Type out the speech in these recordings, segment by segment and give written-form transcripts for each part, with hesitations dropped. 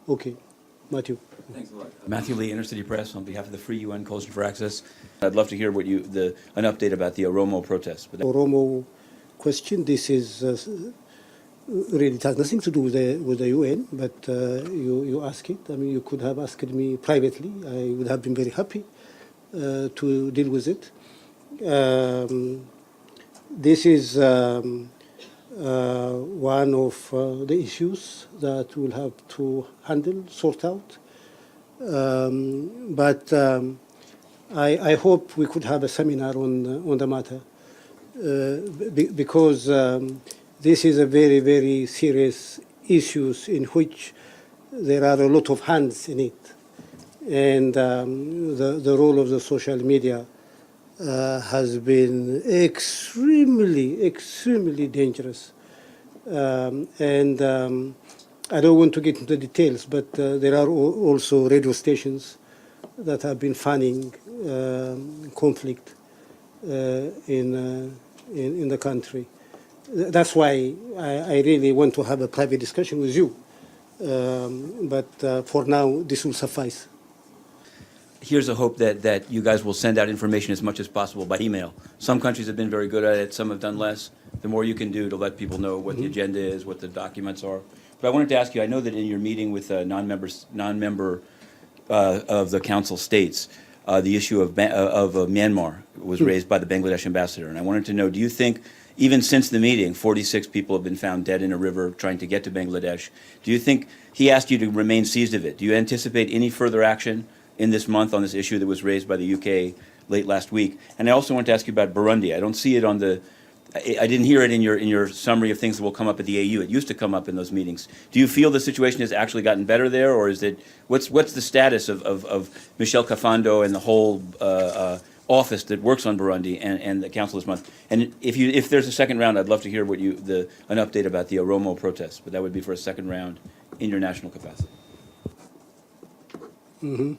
Okay, Matthew. Thanks a lot. Matthew Lee, Inner City Press, on behalf of the Free UN Coalition for Access. I'd love to hear what an update about the Oromo protests. Oromo question, this is really, it has nothing to do with the UN, but you ask it. I mean, you could have asked me privately. I would have been very happy to deal with it. This is one of the issues that we'll have to handle, sort out. But I hope we could have a seminar on the matter because this is a very, very serious issue in which there are a lot of hands in it. And the role of the social media has been extremely dangerous. And I don't want to get into the details, but there are also radio stations that have been fanning conflict in the country. That's why I really want to have a private discussion with you. But for now, this will suffice. Here's a hope that you guys will send out information as much as possible by email. Some countries have been very good at it, some have done less. The more you can do to let people know what the agenda is, what the documents are. But I wanted to ask you, I know that in your meeting with a non-member of the Council states, the issue of Myanmar was raised by the Bangladesh ambassador. And I wanted to know, do you think, even since the meeting, 46 people have been found dead in a river trying to get to Bangladesh. Do you think, he asked you to remain seized of it. Do you anticipate any further action in this month on this issue that was raised by the UK late last week? And I also want to ask you about Burundi. I don't see it on the, I didn't hear it in your summary of things that will come up at the AU. It used to come up in those meetings. Do you feel the situation has actually gotten better there, or is it, what's the status of Michel Kafando and the whole office that works on Burundi and the Council this month? And if there's a second round, I'd love to hear what an update about the Oromo protests, but that would be for a second round in your national capacity. Mm-hmm.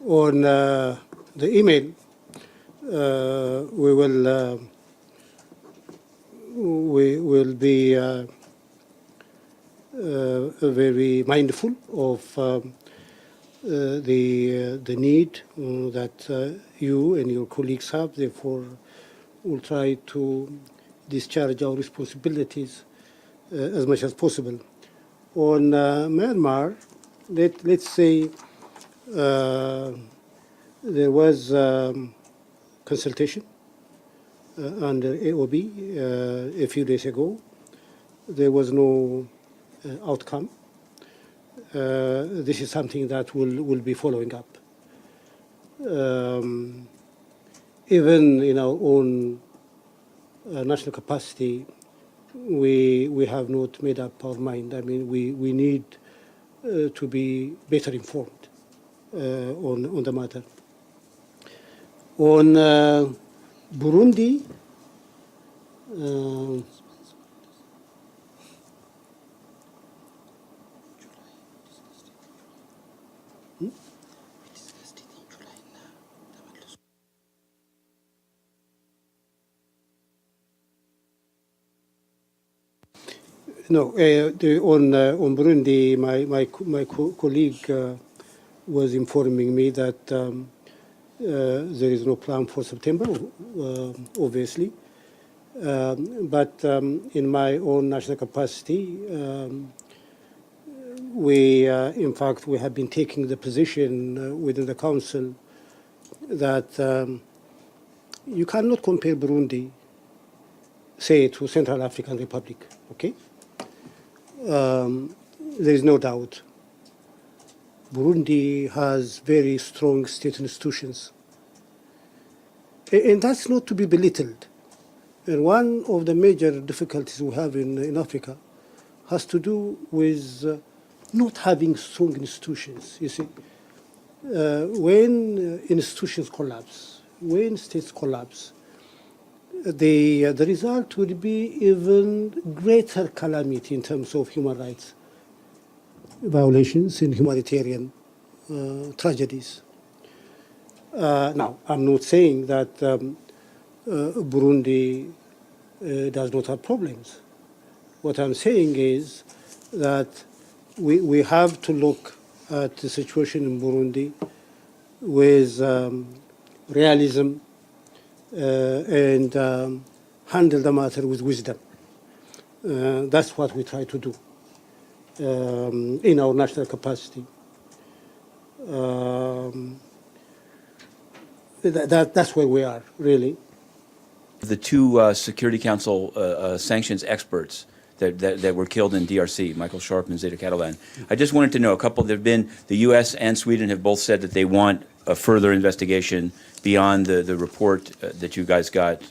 On the email, we will be very mindful of the need that you and your colleagues have. Therefore, we'll try to discharge our responsibilities as much as possible. On Myanmar, let's say there was consultation under AOB a few days ago. There was no outcome. This is something that we'll be following up. Even in our own national capacity, we have not made up our mind. I mean, we need to be better informed on the matter. On Burundi, no, on Burundi, my colleague was informing me that there is no plan for September, obviously. But in my own national capacity, in fact, we have been taking the position within the Council that you cannot compare Burundi, say, to Central African Republic, okay? There is no doubt. Burundi has very strong state institutions. And that's not to be belittled. And one of the major difficulties we have in Africa has to do with not having strong institutions, you see. When institutions collapse, when states collapse, the result would be even greater calamity in terms of human rights violations and humanitarian tragedies. Now, I'm not saying that Burundi does not have problems. What I'm saying is that we have to look at the situation in Burundi with realism and handle the matter with wisdom. That's what we try to do in our national capacity. That's where we are, really. The two Security Council sanctions experts that were killed in DRC, Michael Sharp and Zeta Catalan. I just wanted to know a couple. There've been the U.S. and Sweden have both said that they want a further investigation beyond the report that you guys got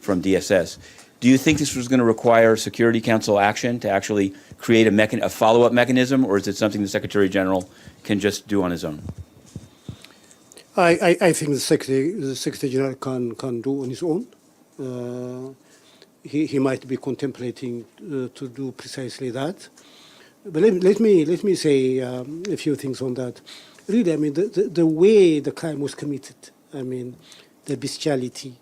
from DSS. Do you think this was going to require Security Council action to actually create a follow-up mechanism, or is it something the Secretary General can just do on his own? I think the Secretary General can do on his own. He might be contemplating to do precisely that. But let me say a few things on that. Really, I mean, the way the crime was committed, I mean, the bestiality,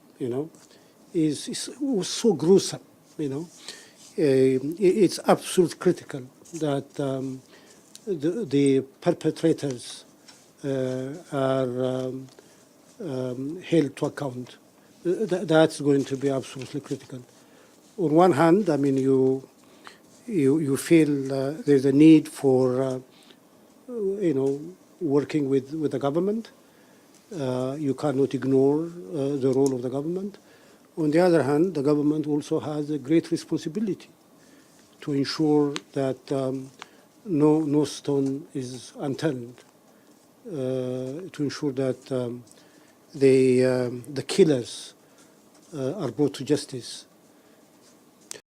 was so gruesome, It's absolutely critical that the perpetrators are held to account. That's going to be absolutely critical. On one hand, I mean, you feel there's a need for, working with the government. You cannot ignore the role of the government. On the other hand, the government also has a great responsibility to ensure that no stone is unturned, to ensure that the killers are brought to justice.